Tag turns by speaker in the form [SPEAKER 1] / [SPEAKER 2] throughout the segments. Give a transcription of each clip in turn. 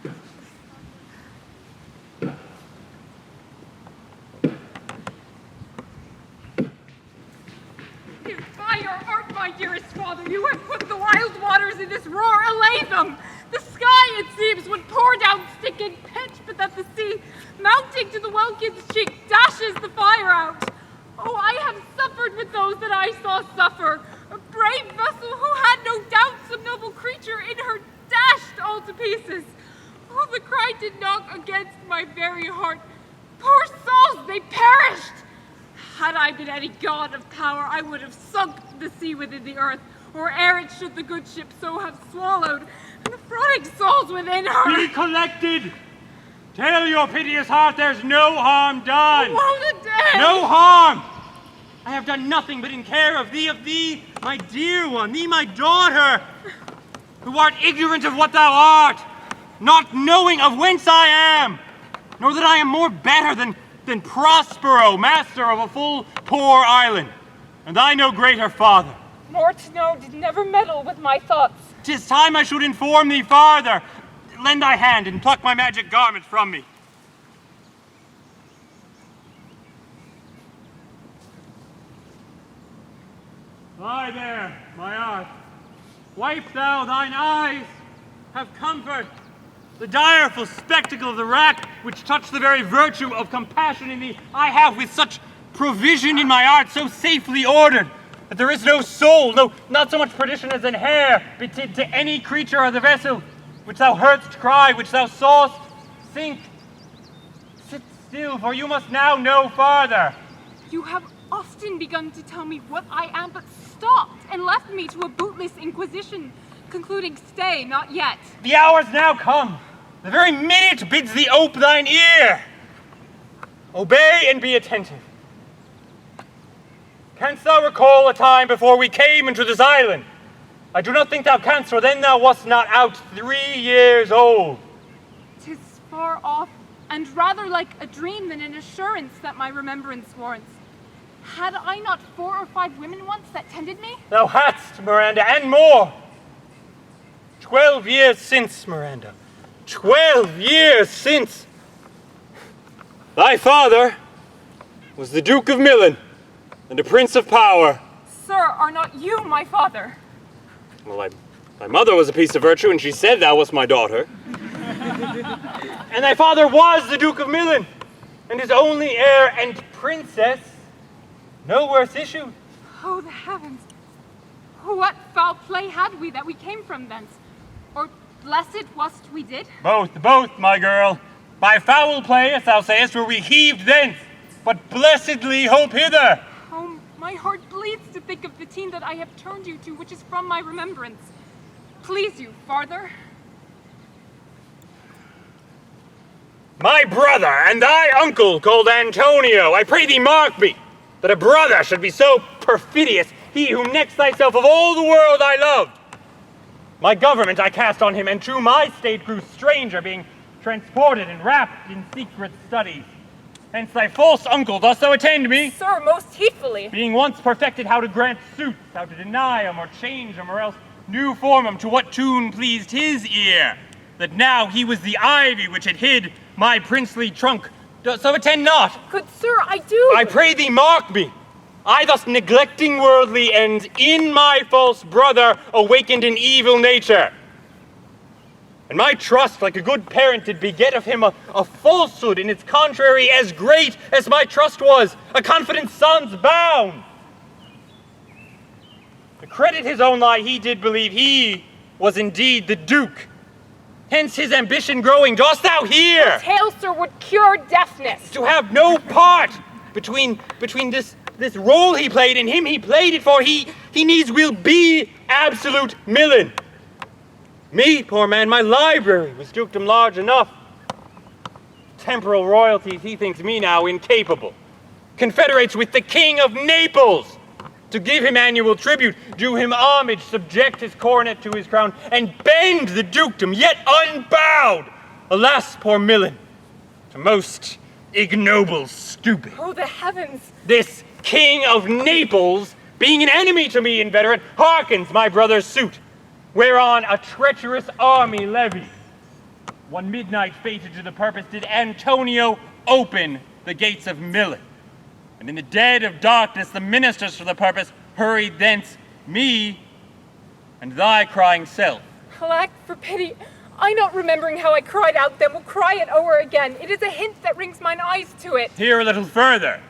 [SPEAKER 1] If by your art, my dearest father, you have put the wild waters in this roar, allay them. The sky, it seems, would pour down stick and pitch, but that the sea, mounting to the welkin's cheek, dashes the fire out. Oh, I have suffered with those that I saw suffer. A brave vessel who had no doubt some noble creature in her dashed all to pieces. Oh, the cry did knock against my very heart. Poor souls, they perished. Had I been any god of power, I would have sunk the sea within the earth, or ere it should the good ship so have swallowed, and the frothing souls within her.
[SPEAKER 2] Be collected! Tell your piteous heart there's no harm done!
[SPEAKER 1] Oh, woe the day!
[SPEAKER 2] No harm! I have done nothing but in care of thee, my dear one, thee, my daughter, who art ignorant of what thou art, not knowing of whence I am, nor that I am more better than Prospero, master of a full poor island, and I no greater father.
[SPEAKER 1] More to know did never meddle with my thoughts.
[SPEAKER 2] 'Tis time I should inform thee farther. Lend thy hand and pluck my magic garment from me. Lie there, my art. Wipe thou thine eyes. Have comfort. The direful spectacle of the rack, which touched the very virtue of compassion in thee, I have with such provision in my art so safely ordered, that there is no soul, no, not so much perdition as an hair, betid to any creature of the vessel, which thou heardst cry, which thou sawest sink. Sit still, for you must now know farther.
[SPEAKER 1] You have often begun to tell me what I am, but stopped and left me to a bootless inquisition, concluding, stay, not yet.
[SPEAKER 2] The hour's now come. The very minute bids thee ope thine ear. Obey and be attentive. Canst thou recall a time before we came into this island? I do not think thou canst, for then thou wast not out 3 years old.
[SPEAKER 1] 'Tis far off, and rather like a dream than an assurance that my remembrance warrants. Had I not 4 or 5 women once that tended me?
[SPEAKER 2] Thou hadst, Miranda, and more. 12 years since, Miranda. 12 years since. Thy father was the Duke of Milan and a prince of power.
[SPEAKER 1] Sir, are not you my father?
[SPEAKER 2] Well, thy mother was a piece of virtue, and she said thou wast my daughter. And thy father was the Duke of Milan, and his only heir and princess, no worse issue.
[SPEAKER 1] Oh, the heavens! What foul play had we that we came from thence? Or blessed wast we did?
[SPEAKER 2] Both, my girl. By foul play, as thou sayest, were we heaved thence, but blessedly hope hither.
[SPEAKER 1] Oh, my heart bleeds to think of the teen that I have turned you to, which is from my remembrance. Please you, farther.
[SPEAKER 2] My brother and thy uncle called Antonio, I pray thee mark me, that a brother should be so perfidious, he who next thyself of all the world I loved. My government I cast on him, and to my state grew stranger, being transported and wrapped in secret studies. Hence thy false uncle dost thou attend me?
[SPEAKER 1] Sir, most heedfully.
[SPEAKER 2] Being once perfected how to grant suits, how to deny 'em or change 'em, or else new form 'em to what tune pleased his ear, that now he was the ivy which had hid my princely trunk. So attend not.
[SPEAKER 1] Good sir, I do.
[SPEAKER 2] I pray thee mark me. I thus neglecting worldly ends in my false brother awakened an evil nature. And my trust, like a good parent, did beget of him a falsehood in its contrary as great as my trust was, a confident son's bound. To credit his own lie, he did believe he was indeed the Duke. Hence his ambition growing. Dost thou hear?
[SPEAKER 1] Your tale, sir, would cure deafness.
[SPEAKER 2] To have no part between this role he played and him he played it for, he needs will be absolute Milan. Me, poor man, my library was dukedom large enough. Temporal royalties, he thinks me now incapable. Confederates with the King of Naples to give him annual tribute, do him homage, subject his coronet to his crown, and bend the dukedom, yet unbowed. Alas, poor Milan, to most ignoble stupid.
[SPEAKER 1] Oh, the heavens!
[SPEAKER 2] This King of Naples, being an enemy to me inveterate, hearkens my brother's suit, whereon a treacherous army levies. one midnight fated to the purpose, did Antonio open the gates of Milan. And in the dead of darkness, the ministers for the purpose hurried thence, me and thy crying self.
[SPEAKER 1] Alack, for pity, I not remembering how I cried out then will cry it o'er again. It is a hint that rings mine eyes to it.
[SPEAKER 2] Hear a little further,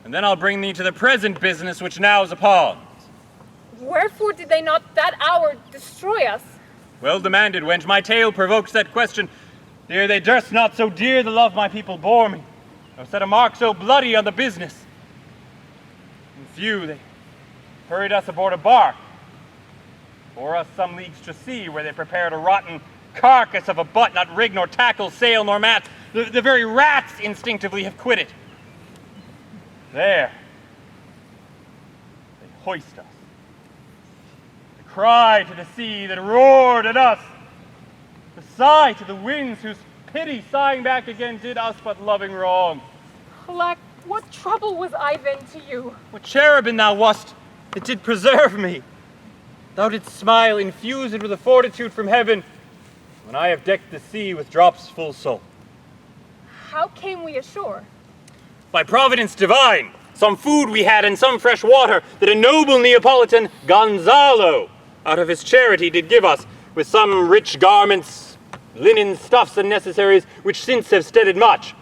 [SPEAKER 2] and then I'll bring thee to the present business which now is upon.
[SPEAKER 1] Wherefore did they not that hour destroy us?
[SPEAKER 2] Well demanded, wench, my tale provokes that question. Dear, they durst not so dear the love my people bore me, nor set a mark so bloody on the business. And few, they hurried us aboard a bark, bore us some leagues to sea, where they prepared a rotten carcass of a butt, not rig nor tackle, sail nor mast. The very rats instinctively have quit it. There, they hoist us. The cry to the sea that roared at us. The sigh to the winds whose pity sighing back again did us but loving wrong.
[SPEAKER 1] Alack, what trouble was I then to you?
[SPEAKER 2] What cherubin thou wast that did preserve me. Thou didst smile, infused with a fortitude from heaven, when I have decked the sea with drops full salt.
[SPEAKER 1] How came we ashore?
[SPEAKER 2] By providence divine, some food we had and some fresh water that a noble Neapolitan, Gonzalo, out of his charity did give us, with some rich garments, linen stuffs and necessaries, which since have steaded much.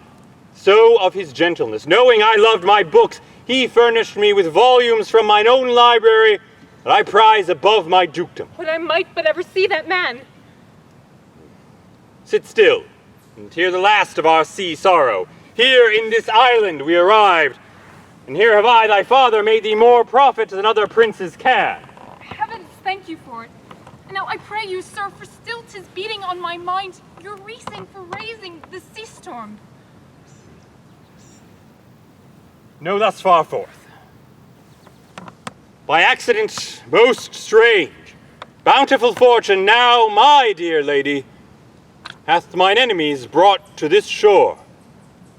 [SPEAKER 2] So of his gentleness, knowing I loved my books, he furnished me with volumes from mine own library that I prize above my dukedom.
[SPEAKER 1] Would I might but ever see that man!
[SPEAKER 2] Sit still, and hear the last of our sea sorrow. Here in this island we arrived, and here have I, thy father, made thee more profit than other princes can.
[SPEAKER 1] Heavens, thank you for it. And now I pray you, sir, for still 'tis beating on my mind your reason for raising the sea storm.
[SPEAKER 2] No, thus far forth. By accident most strange, bountiful fortune now, my dear lady, hath mine enemies brought to this shore.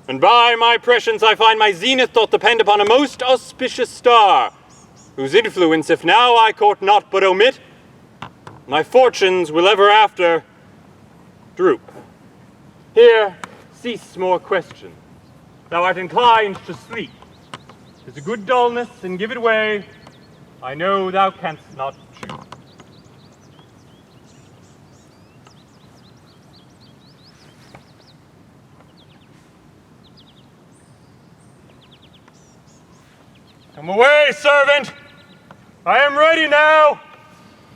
[SPEAKER 2] And by my prescience I find my zenith doth depend upon a most auspicious star, whose influence, if now I court not but omit, my fortunes will ever after droop. Here cease more questions. Thou art inclined to sleep. 'Tis a good dullness, and give it way. I know thou canst not choose. Come away, servant! I am ready now!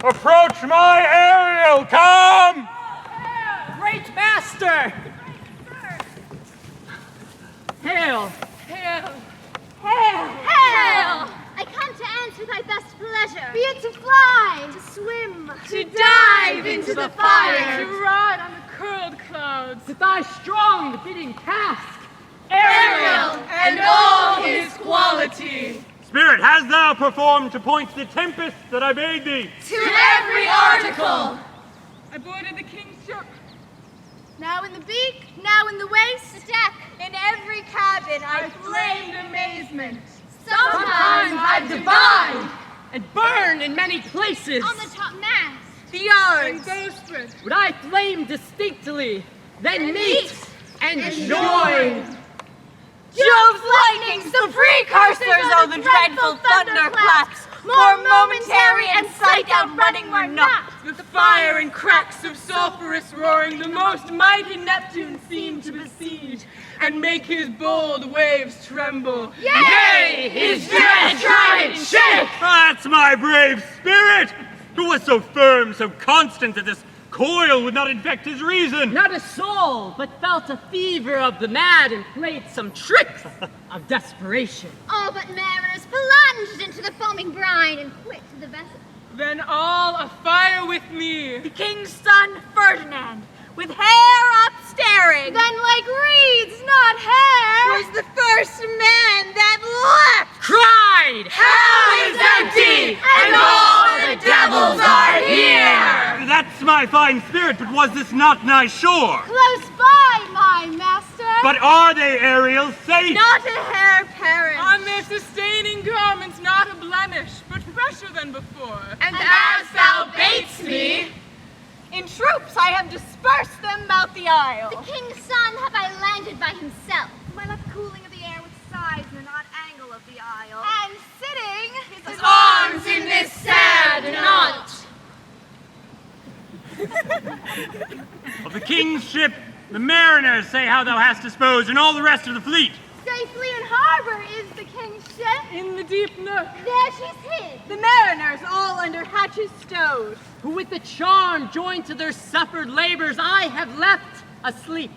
[SPEAKER 2] Approach my Ariel! Come!
[SPEAKER 3] Great master! Hail!
[SPEAKER 1] Hail!
[SPEAKER 4] Hail! Hail! I come to answer thy best pleasure. Be it to fly, to swim,
[SPEAKER 1] To
[SPEAKER 4] dive into the fire.
[SPEAKER 1] To ride on the curled clouds!
[SPEAKER 3] With thy strong bidding task!
[SPEAKER 4] Ariel
[SPEAKER 1] and all his quality!
[SPEAKER 2] Spirit, hast thou performed to point the tempest that I bade thee?
[SPEAKER 4] To every article.
[SPEAKER 1] I boarded the king's ship.
[SPEAKER 4] Now in the beak, now in the waist, the deck, in every cabin I flamed amazement. Sometimes I divined
[SPEAKER 3] And burn in many places!
[SPEAKER 4] on the top mast.
[SPEAKER 3] The yards!
[SPEAKER 1] And bowsprit.
[SPEAKER 3] Would I flame distinctly, then meet and
[SPEAKER 4] join.
[SPEAKER 3] join!
[SPEAKER 4] Jove's lightnings, the precursors of the dreadful thunderclaps, more momentary and sight outrunning were not.
[SPEAKER 1] The fire and cracks of sulphurous roaring, the most mighty Neptune seemed to besiege, and make his bold waves tremble.
[SPEAKER 4] Yea,
[SPEAKER 3] his dread trident shake!
[SPEAKER 2] That's my brave spirit, who was so firm, so constant that this coil would not infect his reason.
[SPEAKER 3] Not a soul, but felt a fever of the mad and played some tricks of desperation.
[SPEAKER 4] All but mariners plunged into the foaming brine and quit to the vessel.
[SPEAKER 1] Then all afire with me.
[SPEAKER 4] The king's son, Ferdinand, with hair up staring. Then like reeds, not hair, was the first man that leapt.
[SPEAKER 3] Cried!
[SPEAKER 4] Hell is empty, and all the devils are here.
[SPEAKER 2] That's my fine spirit, but was this not nigh shore?
[SPEAKER 4] Close by, my master.
[SPEAKER 2] But are they, Ariel, safe?
[SPEAKER 4] Not a hair parent.
[SPEAKER 1] On their sustaining garments not a blemish, but fresher than before.
[SPEAKER 4] And as thou bait'st me,
[SPEAKER 1] In troops I have dispersed them about the isle.
[SPEAKER 4] The king's son have I landed by himself.
[SPEAKER 5] My left cooling of the air with sighs in an odd angle of the aisle.
[SPEAKER 4] And sitting
[SPEAKER 1] His arms in this sad knot.
[SPEAKER 2] Of the king's ship, the mariners say how thou hast disposed, and all the rest of the fleet.
[SPEAKER 4] safely in harbor is the king's ship.
[SPEAKER 1] In the deep nook.
[SPEAKER 4] There she's hid.
[SPEAKER 1] The mariners all under hatches stowed.
[SPEAKER 3] Who with the charm joined to their suffered labors I have left asleep.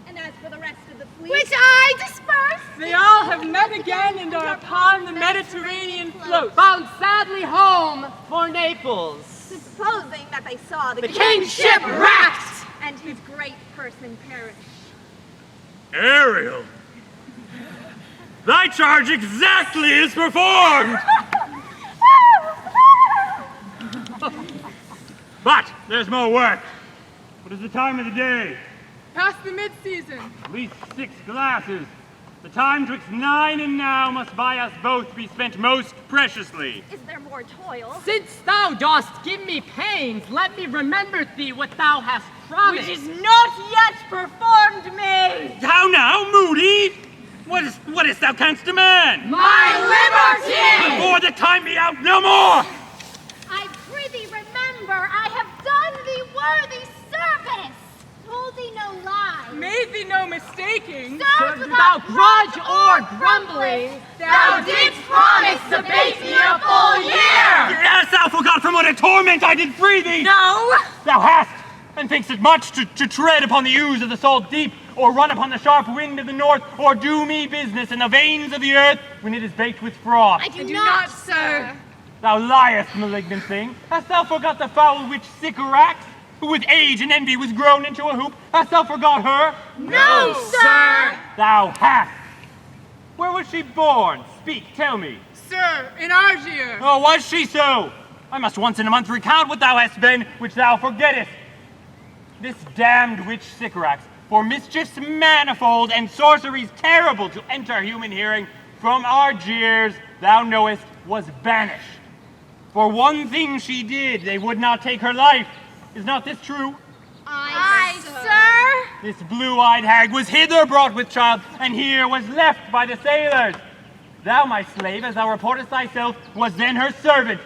[SPEAKER 5] And as for the rest of the fleet,
[SPEAKER 4] Which I disperse.
[SPEAKER 1] They all have met again and are upon the Mediterranean float.
[SPEAKER 3] Bound sadly home for Naples.
[SPEAKER 5] supposing that they saw the
[SPEAKER 1] The king's ship wrecked.
[SPEAKER 5] and his great person perish.
[SPEAKER 2] Ariel, thy charge exactly is performed. But there's more work. What is the time of the day?
[SPEAKER 1] Past the mid-season.
[SPEAKER 2] At least 6 glasses. The time twixt 9 and now must by us both be spent most preciously.
[SPEAKER 5] Is there more toil?
[SPEAKER 3] Since thou dost give me pains, let me remember thee what thou hast promised.
[SPEAKER 1] Which is not yet performed me.
[SPEAKER 2] How now, Moody? What is thou canst demand?
[SPEAKER 1] My liberty!
[SPEAKER 2] Before the time be out no more!
[SPEAKER 4] I prithee remember, I have done thee worthy service. Told thee no lie.
[SPEAKER 1] Made thee no mistaking.
[SPEAKER 4] Served
[SPEAKER 3] Without grudge or grumbling,
[SPEAKER 1] Thou didst promise to bait me a full year.
[SPEAKER 2] Hast thou forgot from what a torment I did free thee?
[SPEAKER 1] No.
[SPEAKER 2] Thou hast, and thinkst it much to tread upon the ooze of the salt deep, or run upon the sharp wind of the north, or do me business in the veins of the earth when it is baked with froth.
[SPEAKER 4] I
[SPEAKER 1] I do not, sir.
[SPEAKER 2] Thou liest, malignant thing. Hast thou forgot the foul witch Sycorax, who with age and envy was grown into a hoop? Hast thou forgot her?
[SPEAKER 4] No, sir.
[SPEAKER 2] Thou hast. Where was she born? Speak, tell me.
[SPEAKER 1] Sir, in Argier.
[SPEAKER 2] Oh, was she so? I must once in a month recount what thou hast been, which thou forgettest. This damned witch Sycorax, for mischiefs manifold and sorceries terrible to enter human hearing, from Argiers, thou knowest, was banished. For one thing she did, they would not take her life. Is not this true?
[SPEAKER 4] Aye, sir.
[SPEAKER 2] This blue-eyed hag was hither brought with child, and here was left by the sailors. Thou, my slave, as thou reportest thyself, was then her servant,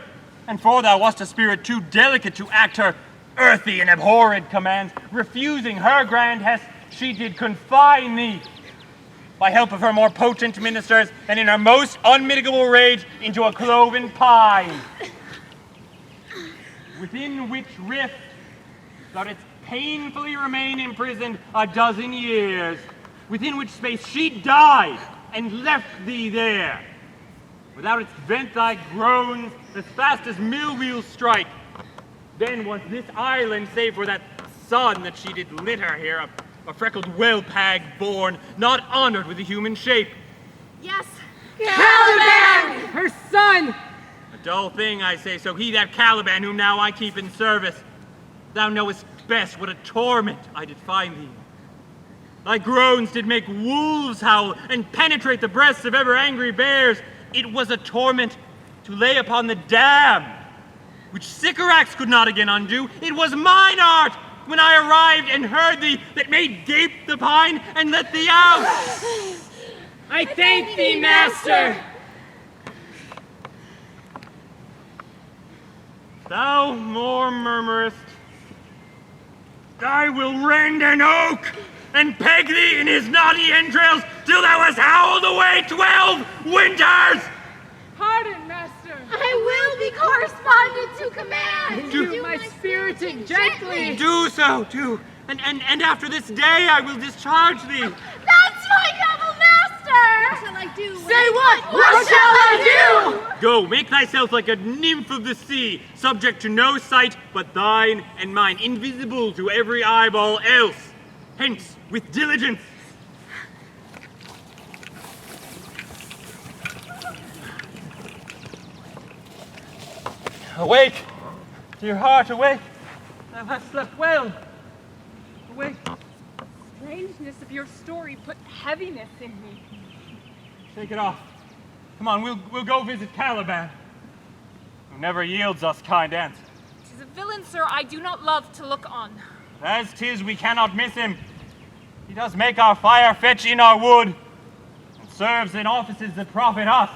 [SPEAKER 2] and for thou wast a spirit too delicate to act her earthy and abhorrent commands, refusing her grand hest, she did confine thee, by help of her more potent ministers, and in her most unmitigable rage, into a cloven pine, within which rift thou didst painfully remain imprisoned a dozen years, within which space she died and left thee there. Without its vent thy groans as fast as mill wheels strike. Then was this island, save for that son that she did litter here, a freckled whelp-hag born, not honored with the human shape.
[SPEAKER 5] Yes,
[SPEAKER 1] Caliban!
[SPEAKER 3] her son,
[SPEAKER 2] A dull thing, I say, so he that Caliban whom now I keep in service. Thou knowest best what a torment I did find thee. Thy groans did make wolves howl and penetrate the breasts of ever angry bears. It was a torment to lay upon the dam, which Sycorax could not again undo. It was mine art, when I arrived and heard thee, that made gape the pine and let thee out.
[SPEAKER 3] I thank thee, master.
[SPEAKER 2] Thou more murmurest, I will rend an oak and peg thee in his knotty entrails till thou hast howled away 12 winters!
[SPEAKER 1] Pardon, master.
[SPEAKER 4] I will be correspondent to command.
[SPEAKER 2] Do
[SPEAKER 3] my spirited gently.
[SPEAKER 2] Do so, do. And after this day I will discharge thee.
[SPEAKER 4] That's my noble master.
[SPEAKER 5] shall I do?
[SPEAKER 1] Say what? What shall I
[SPEAKER 2] Go, make thyself like a nymph of the sea, subject to no sight but thine and mine, invisible to every eyeball else. Hence, with diligence. Awake, dear heart, awake. Thou hast slept well. Awake.
[SPEAKER 1] Strangeness of your story put heaviness in me.
[SPEAKER 2] Shake it off. Come on, we'll go visit Caliban, who never yields us kind answers.
[SPEAKER 1] Tis a villain, sir, I do not love to look on.
[SPEAKER 2] As 'tis, we cannot miss him. He does make our fire fetch in our wood, and serves in offices that profit us.